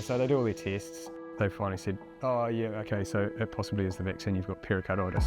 So they do all their tests. They finally said, oh yeah, okay, so it possibly is the vaccine, you've got pericarditis.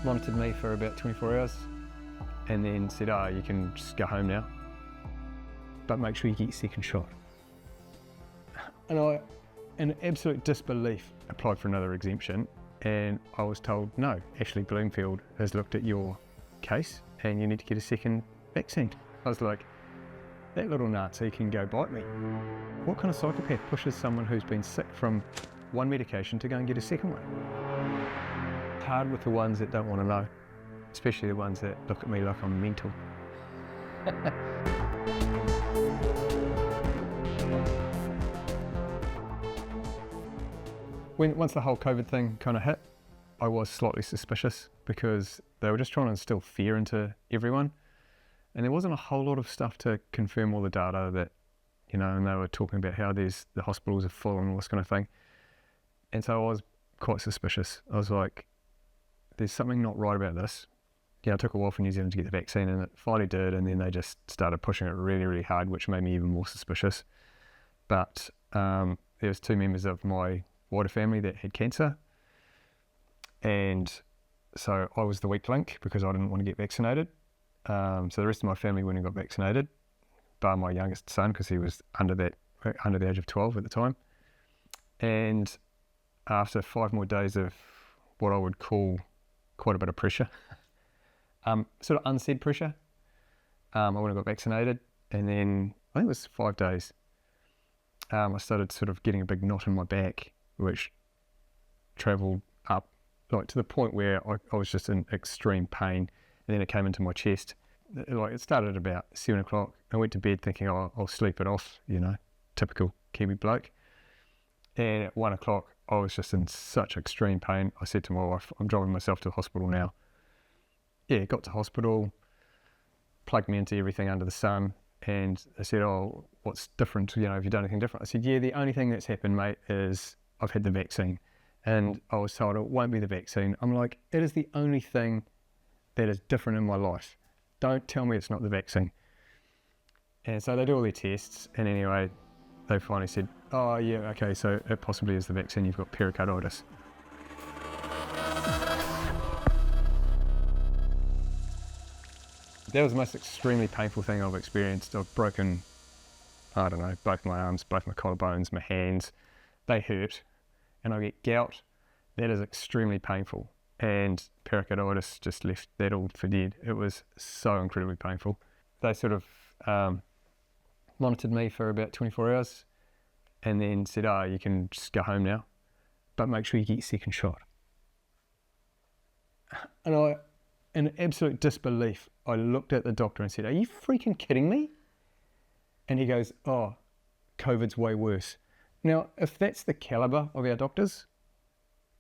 Monitored me for about 24 hours and then said, oh, you can just go home now, but make sure you get your second shot. And I, in absolute disbelief, applied for another exemption, and I was told, no, Ashley Bloomfield has looked at your case and you need to get a second vaccine. I was like, that little Nazi can go bite me. What kind of psychopath pushes someone who's been sick from one medication to go and get a second one? It's hard with the ones that don't want to know, especially the ones that look at me like I'm mental. Once the whole COVID thing kind of hit, I was slightly suspicious because they were just trying to instill fear into everyone. And there wasn't a whole lot of stuff to confirm all the data that, you know, and they were talking about how the hospitals are full and all this kind of thing. And so I was quite suspicious. I was like, there's something not right about this. Yeah, it took a while for New Zealand to get the vaccine, and it finally did, and then they just started pushing it really, really hard, which made me even more suspicious. But there was 2 members of my wider family that had cancer, and so I was the weak link because I didn't want to get vaccinated. So the rest of my family went and got vaccinated, bar my youngest son because he was under the age of 12 at the time. And after 5 more days of what I would call quite a bit of pressure, sort of unsaid pressure, I went and got vaccinated, and then I think it was 5 days, I started sort of getting a big knot in my back, which travelled up like to the point where I was just in extreme pain, and then it came into my chest. Like, it started at about 7 o'clock. I went to bed thinking, oh, I'll sleep it off, you know, typical Kiwi bloke. And at 1 o'clock, I was just in such extreme pain. I said to my wife, I'm driving myself to the hospital now. Yeah, got to hospital, plugged me into everything under the sun, and they said, oh, what's different? You know, have you done anything different? I said, yeah, the only thing that's happened, mate, is I've had the vaccine. And I was told it won't be the vaccine. I'm like, it is the only thing that is different in my life. Don't tell me it's not the vaccine. And so they do all their tests, and anyway, they finally said, oh yeah, okay, so it possibly is the vaccine, you've got pericarditis. That was the most extremely painful thing I've experienced. I've broken, I don't know, both my arms, both my collarbones, my hands. They hurt, and I get gout. That is extremely painful. And pericarditis just left that all for dead. It was so incredibly painful. They sort of monitored me for about 24 hours and then said, oh, you can just go home now, but make sure you get your second shot. And I, in absolute disbelief, I looked at the doctor and said, are you freaking kidding me? And he goes, oh, COVID's way worse. Now, if that's the caliber of our doctors,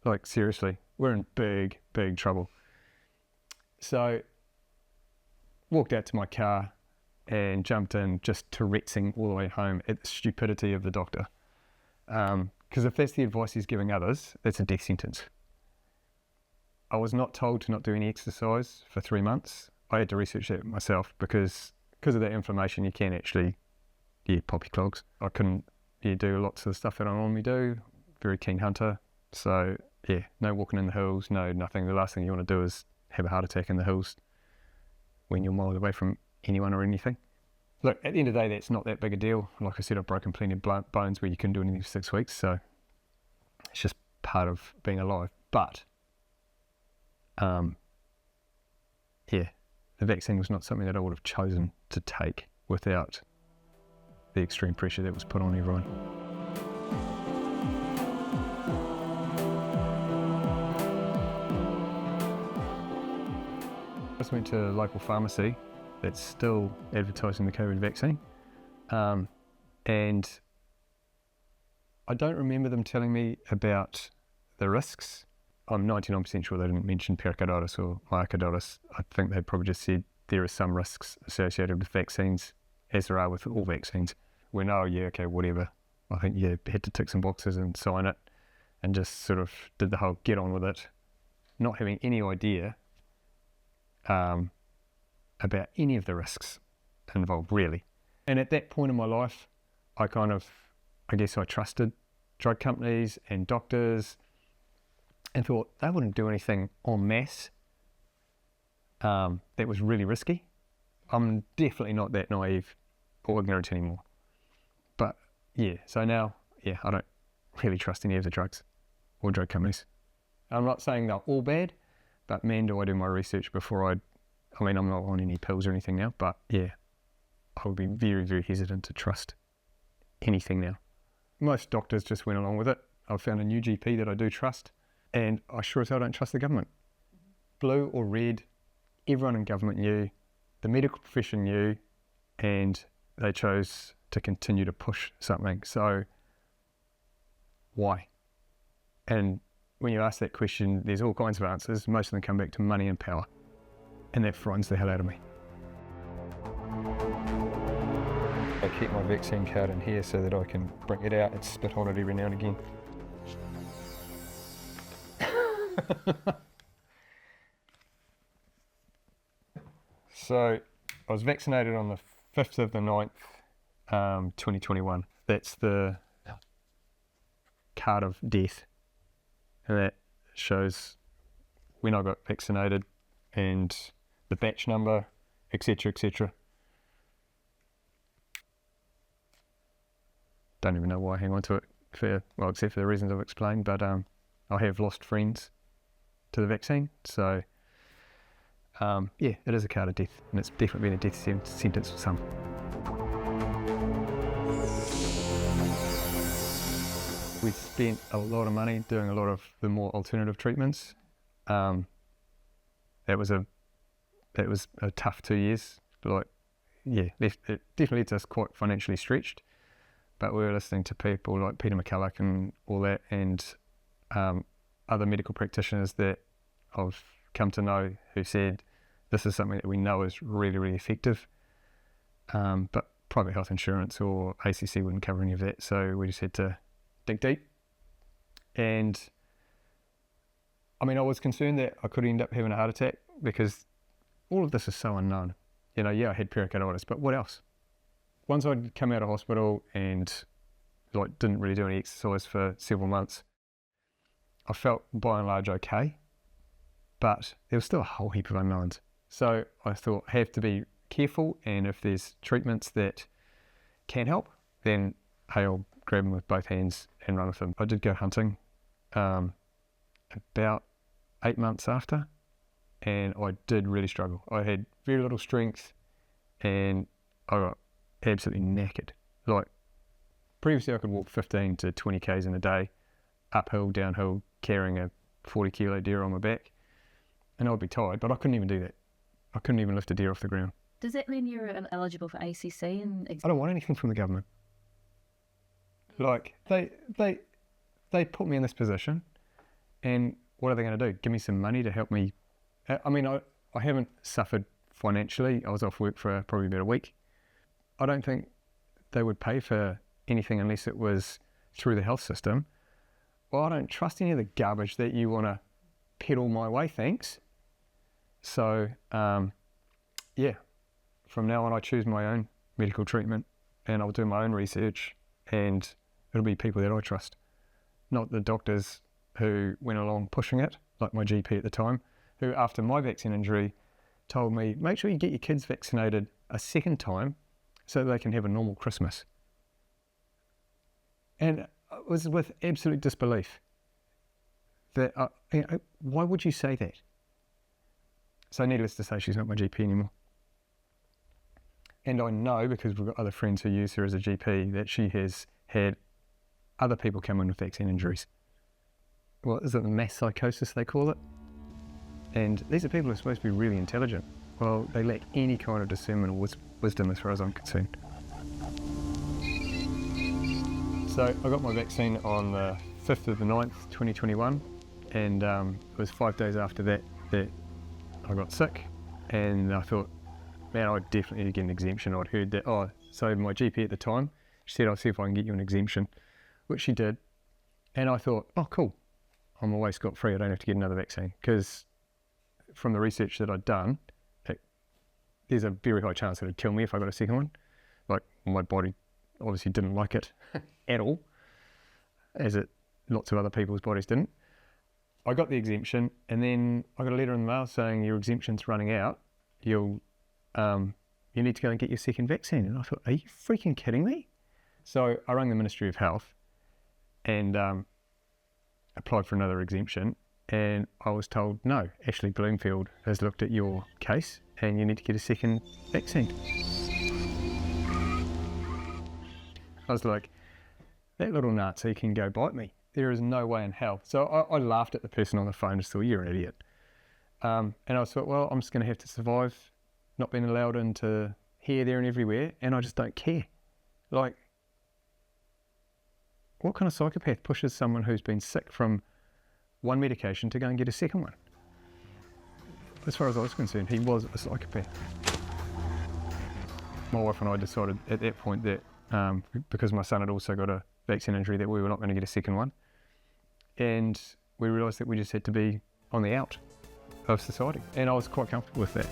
like seriously, we're in big, big trouble. So, walked out to my car and jumped in, just Tourette'ing all the way home at the stupidity of the doctor. Because if that's the advice he's giving others, that's a death sentence. I was not told to not do any exercise for 3 months. I had to research that myself because of that information you can actually, pop your clogs. I couldn't do lots of the stuff that I normally do. Very keen hunter. So yeah, no walking in the hills, no nothing. The last thing you want to do is have a heart attack in the hills when you're miles away from anyone or anything. Look, at the end of the day, that's not that big a deal. Like I said, I've broken plenty of bones where you couldn't do anything for 6 weeks, so it's just part of being alive. But yeah, the vaccine was not something that I would have chosen to take without the extreme pressure that was put on everyone. I just went to a local pharmacy that's still advertising the COVID vaccine, and I don't remember them telling me about the risks. I'm 99% sure they didn't mention pericarditis or myocarditis. I think they probably just said there are some risks associated with vaccines, as there are with all vaccines. When, oh yeah, okay, whatever. I think you had to tick some boxes and sign it, and just sort of did the whole get on with it, not having any idea about any of the risks involved, really. And at that point in my life, I guess I trusted drug companies and doctors and thought they wouldn't do anything en masse that was really risky. I'm definitely not that naive or ignorant anymore. But yeah, so now, I don't really trust any of the drugs or drug companies. I'm not saying they're all bad, but man, do I do my research before I'm not on any pills or anything now, but yeah, I would be very, very hesitant to trust anything now. Most doctors just went along with it. I've found a new GP that I do trust, and I sure as hell don't trust the government. Blue or red, everyone in government knew, the medical profession knew, and they chose to continue to push something. So why? And when you ask that question, there's all kinds of answers. Most of them come back to money and power, and that frightens the hell out of me. I keep my vaccine card in here so that I can bring it out and spit on it every now and again. So I was vaccinated on the 5th of the 9th, 2021. That's the card of death. And that shows when I got vaccinated and the batch number, etc., etc. Don't even know why I hang on to it, except for the reasons I've explained, but I have lost friends to the vaccine, so it is a card of death, and it's definitely been a death sentence for some. We spent a lot of money doing a lot of the more alternative treatments. That was a tough 2 years. It definitely left us quite financially stretched. But we were listening to people like Peter McCulloch and all that, and other medical practitioners that I've come to know who said this is something that we know is really, really effective. But private health insurance or ACC wouldn't cover any of that, so we just had to dig deep. And I was concerned that I could end up having a heart attack because all of this is so unknown. I had pericarditis, but what else? Once I'd come out of hospital and didn't really do any exercise for several months, I felt by and large okay, but there was still a whole heap of unknowns. So I thought I have to be careful, and if there's treatments that can help, then hey, I'll grab them with both hands and run with them. I did go hunting about 8 months after, and I did really struggle. I had very little strength, and I got absolutely knackered. Previously I could walk 15 to 20 k's in a day, uphill, downhill, carrying a 40 kilo deer on my back, and I'd be tired, but I couldn't even do that. I couldn't even lift a deer off the ground. Does that mean you're eligible for ACC? I don't want anything from the government. They put me in this position, and what are they going to do? Give me some money to help me? I haven't suffered financially. I was off work for probably about a week. I don't think they would pay for anything unless it was through the health system. Well, I don't trust any of the garbage that you want to peddle my way, thanks. So, from now on I choose my own medical treatment, and I'll do my own research, and it'll be people that I trust, not the doctors who went along pushing it, like my GP at the time, who after my vaccine injury told me, make sure you get your kids vaccinated a second time so that they can have a normal Christmas. And it was with absolute disbelief that, why would you say that? So needless to say, she's not my GP anymore. And I know, because we've got other friends who use her as a GP, that she has had other people come in with vaccine injuries. Well, is it the mass psychosis they call it? And these are people who are supposed to be really intelligent. Well, they lack any kind of discernment or wisdom as far as I'm concerned. So I got my vaccine on the 5th of the 9th, 2021, and it was 5 days after that I got sick, and I thought, man, I definitely need to get an exemption. I'd heard that, so my GP at the time, she said, I'll see if I can get you an exemption, which she did, and I thought, oh cool, I'm away scot-free, I don't have to get another vaccine, because from the research that I'd done, there's a very high chance that it'd kill me if I got a second one. Like, my body obviously didn't like it at all, as it lots of other people's bodies didn't. I got the exemption, and then I got a letter in the mail saying your exemption's running out. You need to go and get your second vaccine. And I thought, are you freaking kidding me? So I rang the Ministry of Health and applied for another exemption, and I was told, no, Ashley Bloomfield has looked at your case and you need to get a second vaccine. I was like, that little Nazi can go bite me. There is no way in hell. So I laughed at the person on the phone and thought, you're an idiot. And I thought, well, I'm just going to have to survive not being allowed into here, there and everywhere, and I just don't care. Like, what kind of psychopath pushes someone who's been sick from one medication to go and get a second one? As far as I was concerned, he was a psychopath. My wife and I decided at that point that because my son had also got a vaccine injury, that we were not going to get a second one. And we realised that we just had to be on the out of society. And I was quite comfortable with that.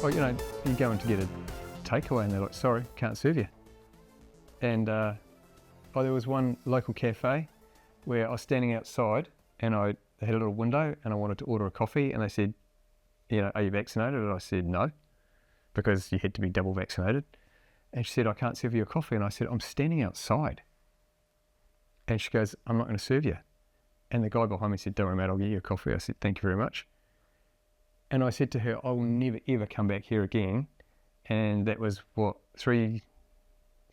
Well, you know, you go in to get a takeaway and they're like, sorry, can't serve you. And there was one local cafe where I was standing outside and they had a little window and I wanted to order a coffee, and they said, you know, are you vaccinated? And I said, no, because you had to be double vaccinated. And she said, I can't serve you a coffee. And I said, I'm standing outside. And she goes, I'm not going to serve you. And the guy behind me said, don't worry, mate, I'll get you a coffee. I said, thank you very much. And I said to her, I will never, ever come back here again. And that was, what, three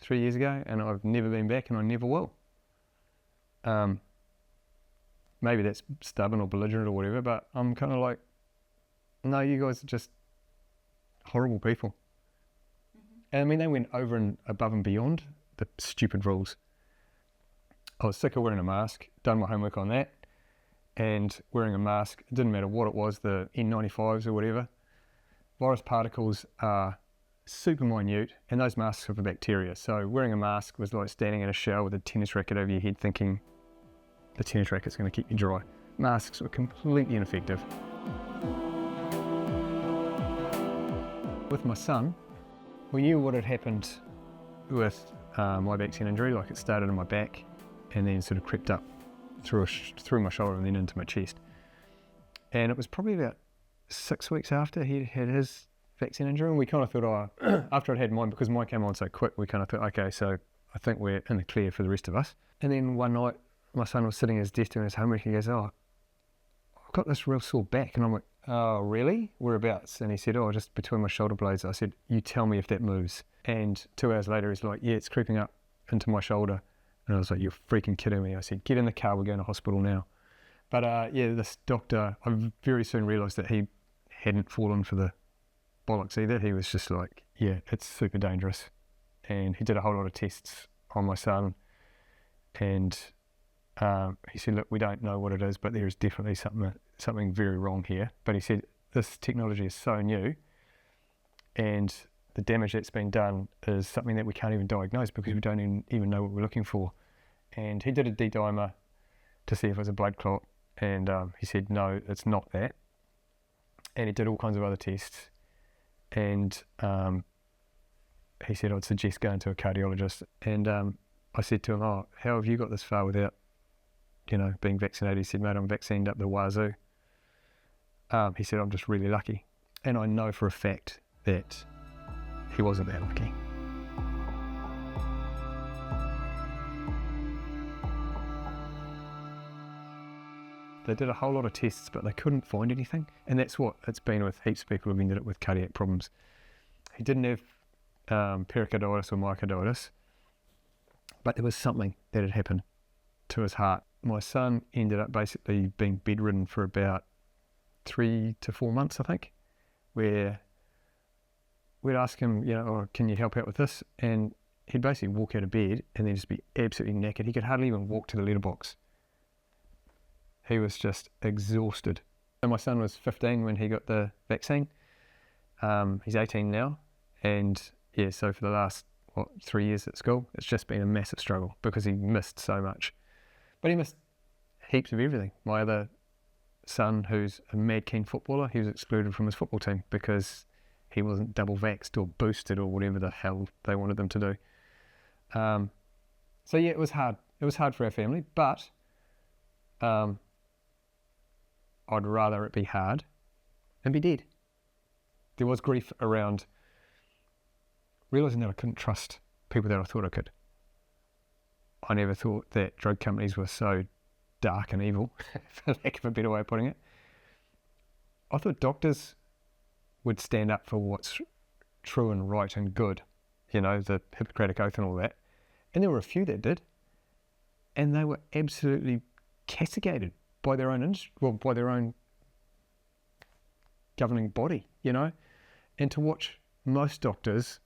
years ago? And I've never been back, and I never will. Maybe that's stubborn or belligerent or whatever, but I'm kind of like, no, you guys are just horrible people. And I mean, they went over and above and beyond the stupid rules. I was sick of wearing a mask, done my homework on that, and wearing a mask, it didn't matter what it was, the N95s or whatever. Virus particles are super minute, and those masks are for bacteria. So wearing a mask was like standing in a shower with a tennis racket over your head thinking the tennis racket's going to keep you dry. Masks were completely ineffective. With my son, we knew what had happened with my vaccine injury. Like, it started in my back and then sort of crept up through my shoulder and then into my chest. And it was probably about 6 weeks after he had his vaccine injury, and we kind of thought, after I'd had mine, because mine came on so quick, we kind of thought, okay, so I think we're in the clear for the rest of us. And then one night, my son was sitting at his desk doing his homework, and he goes, oh, I've got this real sore back. And I'm like, oh, really? Whereabouts? And he said, oh, just between my shoulder blades. I said, you tell me if that moves. And 2 hours later, he's like, yeah, it's creeping up into my shoulder. And I was like, you're freaking kidding me. I said, get in the car, we're going to hospital now. But yeah, this doctor, I very soon realised that he hadn't fallen for the bollocks either. He was just like, yeah, it's super dangerous. And he did a whole lot of tests on my son. And he said, look, we don't know what it is, but there is definitely something very wrong here. But he said, this technology is so new, and the damage that's been done is something that we can't even diagnose because we don't even know what we're looking for. And he did a D-dimer to see if it was a blood clot, and he said, no, it's not that. And he did all kinds of other tests, and he said, I'd suggest going to a cardiologist. And I said to him, oh, how have you got this far without, being vaccinated? He said, mate, I'm vaccinated up the wazoo. He said, I'm just really lucky. And I know for a fact that he wasn't that lucky. They did a whole lot of tests, but they couldn't find anything. And that's what it's been with heaps of people who've ended up with cardiac problems. He didn't have pericarditis or myocarditis, but there was something that had happened to his heart. My son ended up basically being bedridden for about 3 to 4 months, I think, where we'd ask him, oh, can you help out with this? And he'd basically walk out of bed and then just be absolutely knackered. He could hardly even walk to the letterbox. He was just exhausted. So my son was 15 when he got the vaccine. He's 18 now. And yeah, so for the last, 3 years at school, it's just been a massive struggle because he missed so much. But he missed heaps of everything. My other son, who's a mad keen footballer, he was excluded from his football team because he wasn't double vaxxed or boosted or whatever the hell they wanted them to do. So yeah, it was hard. It was hard for our family, but I'd rather it be hard than be dead. There was grief around realising that I couldn't trust people that I thought I could. I never thought that drug companies were so dark and evil, for lack of a better way of putting it. I thought doctors would stand up for what's true and right and good, you know, the Hippocratic Oath and all that. And there were a few that did, and they were absolutely castigated by their own by their own governing body, you know. And to watch most doctors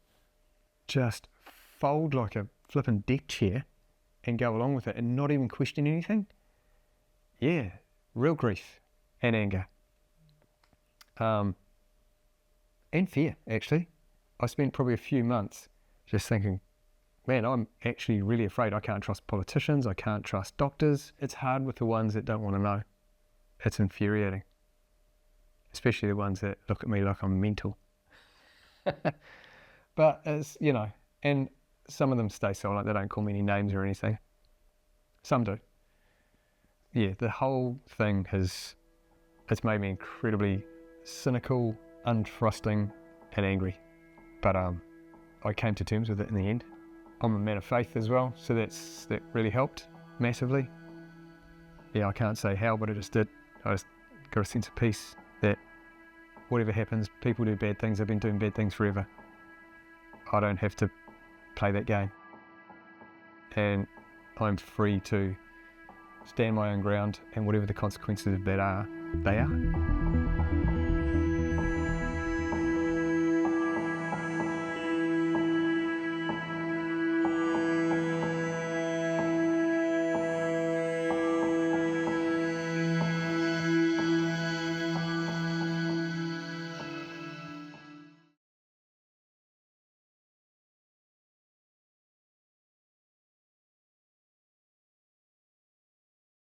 just fold like a flippin' deck chair and go along with it and not even question anything, yeah, real grief and anger. And fear, actually. I spent probably a few months just thinking, man, I'm actually really afraid. I can't trust politicians. I can't trust doctors. It's hard with the ones that don't want to know. It's infuriating. Especially the ones that look at me like I'm mental. But it's, you know, and some of them stay silent. They don't call me any names or anything. Some do. Yeah, the whole thing it's made me incredibly cynical, untrusting, and angry. But I came to terms with it in the end. I'm a man of faith as well, so that really helped massively. Yeah, I can't say how, but it just did. I just got a sense of peace that whatever happens, people do bad things. They've been doing bad things forever. I don't have to play that game. And I'm free to stand my own ground, and whatever the consequences of that are, they are.